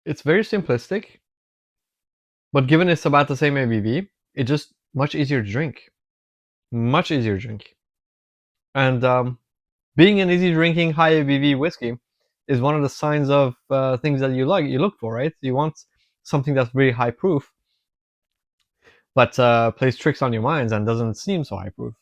It's very simplistic, but given it's about the same ABV, it's just much easier to drink. Much easier to drink. And being an easy drinking, high ABV whiskey is one of the signs of things that you look for, right? You want something that's really high proof, but plays tricks on your minds and doesn't seem so high proof.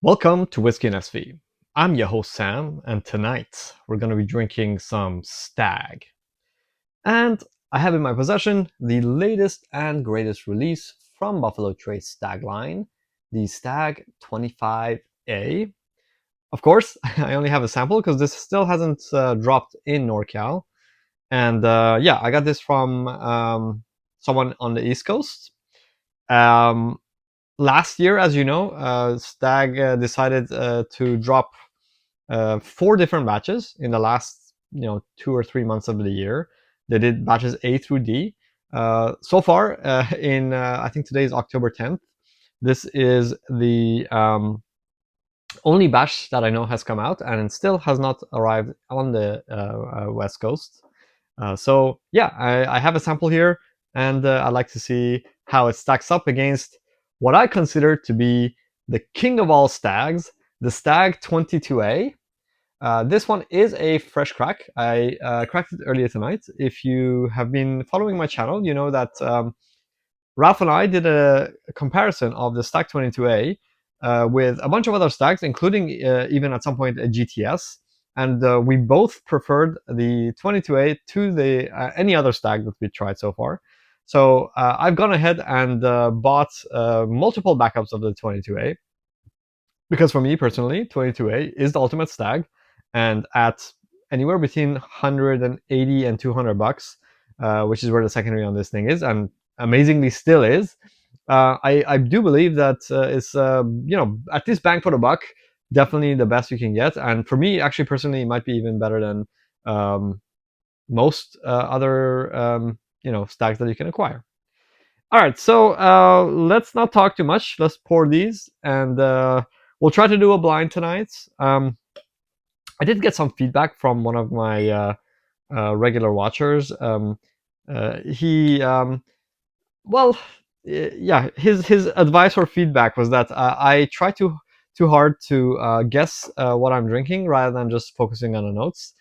Welcome to Whiskey and SV. I'm your host Sam, and tonight we're going to be drinking some Stagg. And I have in my possession the latest and greatest release from Buffalo Trace Stagg line, the Stagg 25A. Of course, I only have a sample because this still hasn't dropped in NorCal. And yeah, I got this from someone on the East Coast. Last year, as you know, Stagg decided to drop 4 different batches in the last 2 or 3 months of the year. They did batches A through D. So far, in I think today is October 10th. This is the only batch that I know has come out, and it still has not arrived on the West Coast. So yeah, I have a sample here, and I'd like to see how it stacks up against what I consider to be the king of all Staggs, the Stagg 22A. This one is a fresh crack. I cracked it earlier tonight. If you have been following my channel, you know that Ralph and I did a comparison of the Stagg 22A with a bunch of other Staggs, including even at some point a GTS. And we both preferred the 22A to the any other Stagg that we tried so far. So I've gone ahead and bought multiple backups of the 22A, because for me personally, 22A is the ultimate Stagg, and at anywhere between 180 and $200, which is where the secondary on this thing is, and amazingly still is. I do believe that it's at least bang for the buck, definitely the best you can get, and for me, actually personally, it might be even better than most other Staggs that you can acquire. All right, so let's not talk too much. Let's pour these, and we'll try to do a blind tonight. I did get some feedback from one of my regular watchers. He well, yeah, his advice or feedback was that I try too hard to guess what I'm drinking rather than just focusing on the notes.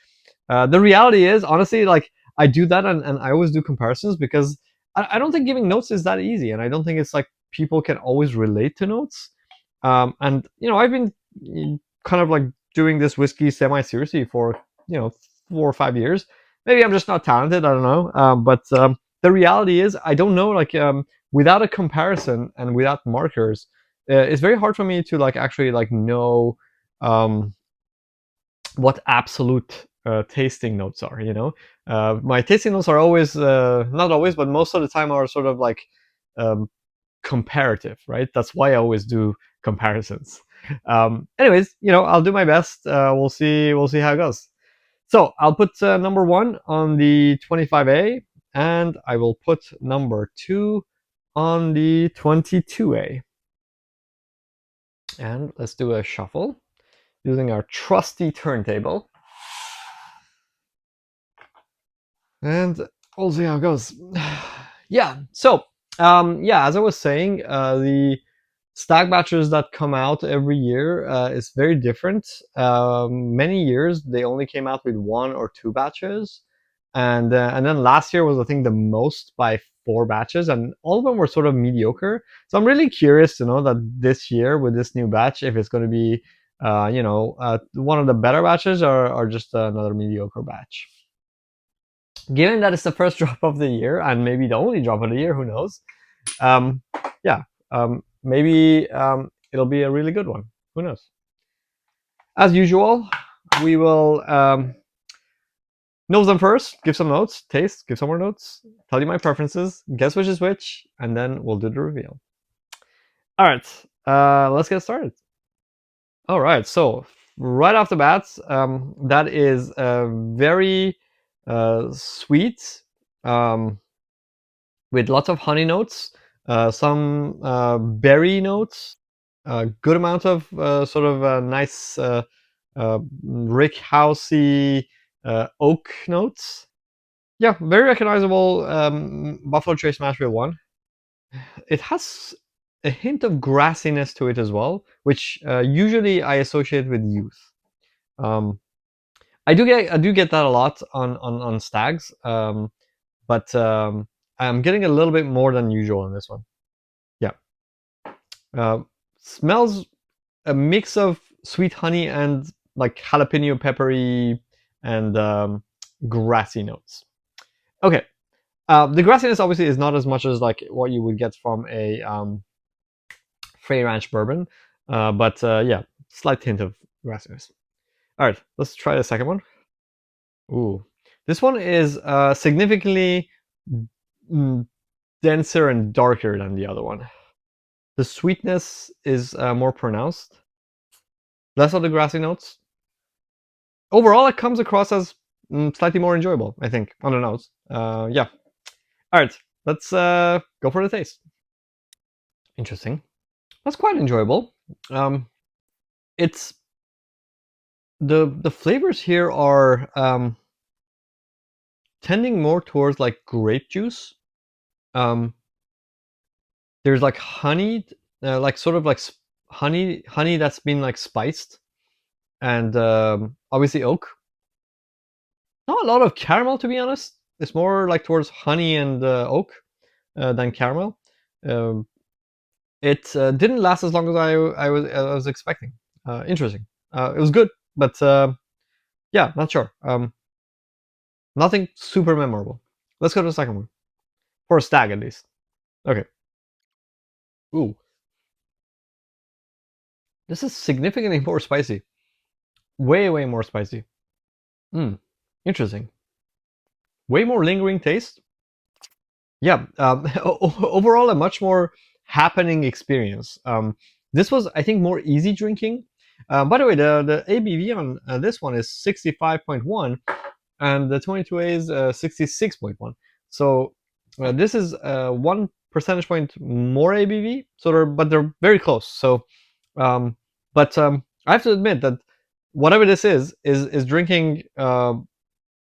The reality is, honestly, like I do that, and I always do comparisons because I don't think giving notes is that easy, and I don't think it's like people can always relate to notes. And I've been kind of like doing this whiskey semi-seriously for 4 or 5 years. Maybe I'm just not talented. I don't know. But the reality is, I don't know. Like without a comparison and without markers, it's very hard for me to like actually like know what absolute tasting notes are. My tasting notes are always not always, but most of the time are sort of like um, comparative, right? That's why I always do comparisons. Anyways, I'll do my best. We'll see. We'll see how it goes. So I'll put number 1 on the 25A, and I will put number 2 on the 22A. And let's do a shuffle using our trusty turntable. And we'll see how it goes. Yeah, so yeah, as I was saying, the Stagg batches that come out every year is very different. Many years they only came out with 1 or 2 batches, and then last year was, I think, the most by 4 batches, and all of them were sort of mediocre. So I'm really curious to know that this year with this new batch, if it's going to be one of the better batches, or just another mediocre batch. Given that it's the first drop of the year and maybe the only drop of the year, who knows? Um, yeah, maybe it'll be a really good one. Who knows? As usual, we will nose them first, give some notes, taste, give some more notes, tell you my preferences, guess which is which, and then we'll do the reveal. All right, let's get started. All right, so right off the bat, that is very sweet, with lots of honey notes, some berry notes, a good amount of sort of nice rick housey oak notes. Yeah, very recognizable Buffalo Trace Mash Bill 1. It has a hint of grassiness to it as well, which usually I associate with youth. Um, I do get that a lot on Stags, but I'm getting a little bit more than usual in this one. Yeah, uh, smells a mix of sweet honey and like jalapeno peppery and grassy notes. Okay, the grassiness obviously is not as much as like what you would get from a Frey Ranch bourbon, but yeah, slight hint of grassiness. All right, let's try the second one. Ooh, this one is significantly mm, denser and darker than the other one. The sweetness is more pronounced, less of the grassy notes. Overall, it comes across as slightly more enjoyable, I think, on the nose. Yeah. All right, let's go for the taste. Interesting. That's quite enjoyable. It's the flavors here are tending more towards like grape juice. Um, there's like honey, like sort of like honey that's been like spiced, and obviously oak. Not a lot of caramel, to be honest. It's more like towards honey and oak than caramel. Um, it didn't last as long as I was expecting. Interesting. It was good, but yeah, not sure. Nothing super memorable. Let's go to the second one for a stag at least. Okay. Ooh, this is significantly more spicy. Way more spicy. Hmm. Interesting. Way more lingering taste. Yeah. Overall, a much more happening experience. This was, I think, more easy drinking. By the way, the ABV on this one is 65.1, and the 22A is 66.1. So this is 1 percentage point more ABV. So but they're very close. So, but I have to admit that whatever this is drinking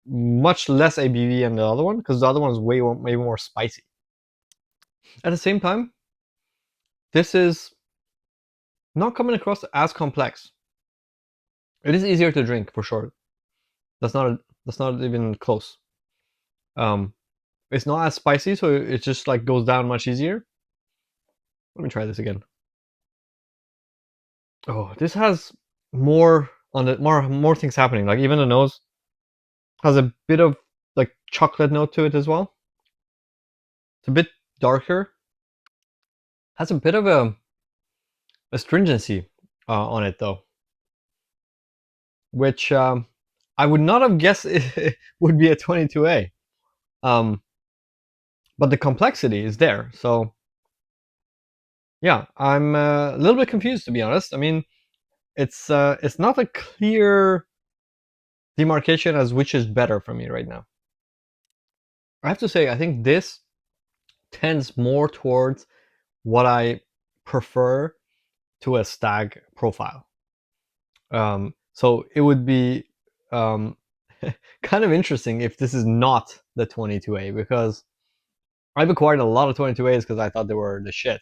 much less ABV than the other one, because the other one is way more spicy. At the same time, this is not coming across as complex. It is easier to drink for sure. That's not even close. Um, it's not as spicy, so it just like goes down much easier. Let me try this again. Oh, this has more on it, more things happening. Like even the nose has a bit of like chocolate note to it as well. It's a bit darker. Has a bit of a astringency on it though, which I would not have guessed it would be a 22A. Um, but the complexity is there. So yeah, I'm a little bit confused to be honest. I mean, it's not a clear demarcation as which is better for me right now. I have to say, I think this tends more towards what I prefer to a stag profile. So it would be um, kind of interesting if this is not the 22A, because I've acquired a lot of 22As because I thought they were the shit.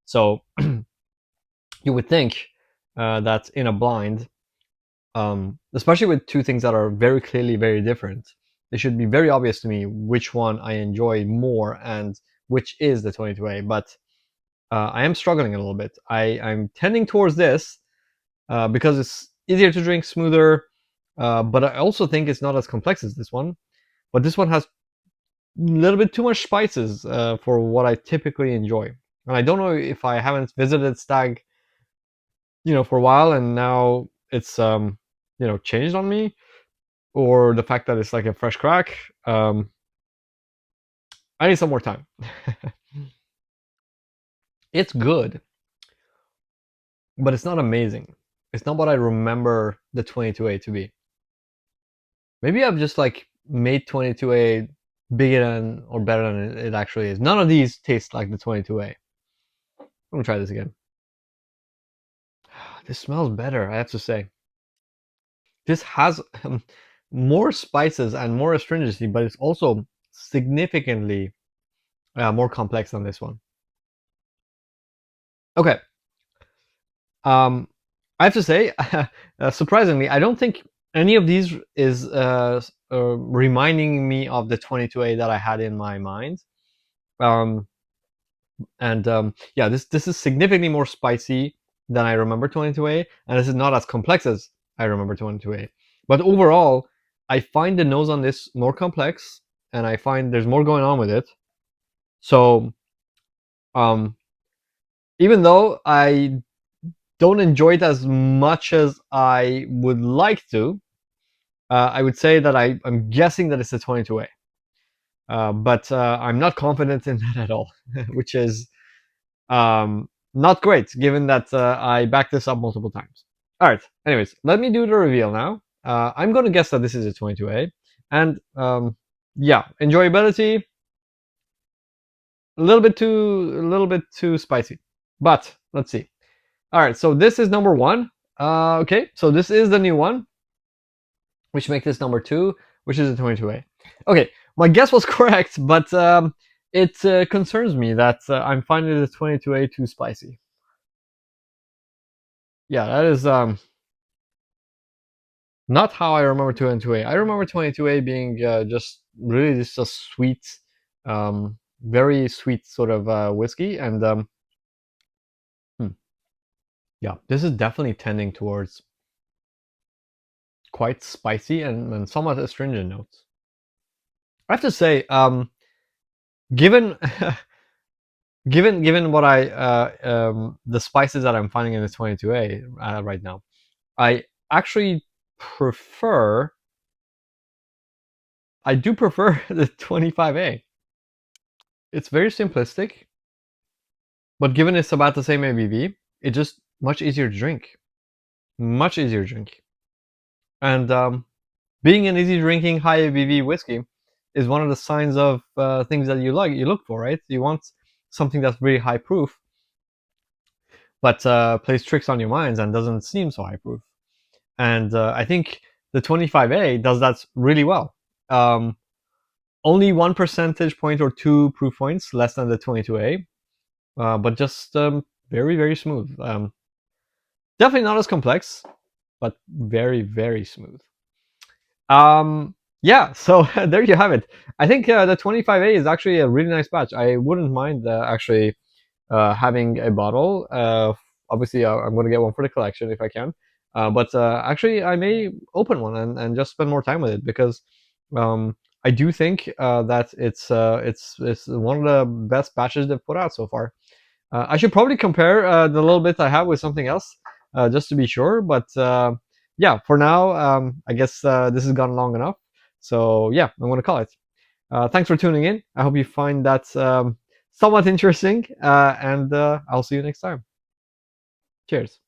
So you would think that in a blind, especially with two things that are very clearly very different, it should be very obvious to me which one I enjoy more and which is the 22A. But I am struggling a little bit. I'm tending towards this because it's easier to drink, smoother, but I also think it's not as complex as this one. But this one has a little bit too much spices for what I typically enjoy. And I don't know if I haven't visited Stag, for a while, and now it's changed on me, or the fact that it's like a fresh crack. I need some more time. It's good, but it's not amazing. It's not what I remember the 22A to be. Maybe I've just like made 22A bigger than or better than it actually is. None of these taste like the 22A. I'm gonna try this again. This smells better, I have to say. This has more spices and more astringency, but it's also significantly more complex than this one. Okay. I have to say, surprisingly, I don't think any of these is reminding me of the 22A that I had in my mind. Um, and yeah, this is significantly more spicy than I remember 22A, and this is not as complex as I remember 22A. But overall, I find the nose on this more complex, and I find there's more going on with it. So, um, even though I don't enjoy it as much as I would like to, I would say that I'm guessing that it's a 22A. But I'm not confident in that at all, which is not great, given that I backed this up multiple times. All right. Anyways, let me do the reveal now. I'm going to guess that this is a 22A, and yeah, enjoyability a little bit too spicy, but let's see. All right, so this is number one. Okay, so this is the new one, which makes this number two, which is a 22A. Okay, my guess was correct, but it concerns me that I'm finding the 22A too spicy. Yeah, that is not how I remember 22A. I remember 22A being just really just a sweet, very sweet sort of whiskey, and yeah, this is definitely tending towards quite spicy and somewhat astringent notes. I have to say, given given what the spices that I'm finding in the 22A right now, I actually prefer I do prefer the 25A. It's very simplistic, but given it's about the same ABV, it's just much easier to drink. Much easier to drink. And being an easy drinking high ABV whiskey is one of the signs of things that you look for, right? You want something that's really high proof, but plays tricks on your minds and doesn't seem so high proof. And I think the 25A does that really well. Only 1 percentage point or 2 proof points less than the 22A, but just very, very smooth. Definitely not as complex, but very, very smooth. Yeah, so there you have it. I think the 25A is actually a really nice batch. I wouldn't mind actually having a bottle. Obviously, I'm going to get one for the collection if I can. But actually, I may open one and just spend more time with it because I do think that it's one of the best batches they've put out so far. I should probably compare the little bit I have with something else just to be sure. But yeah, for now, I guess this has gone long enough. So yeah, I'm going to call it. Thanks for tuning in. I hope you find that somewhat interesting, and I'll see you next time. Cheers.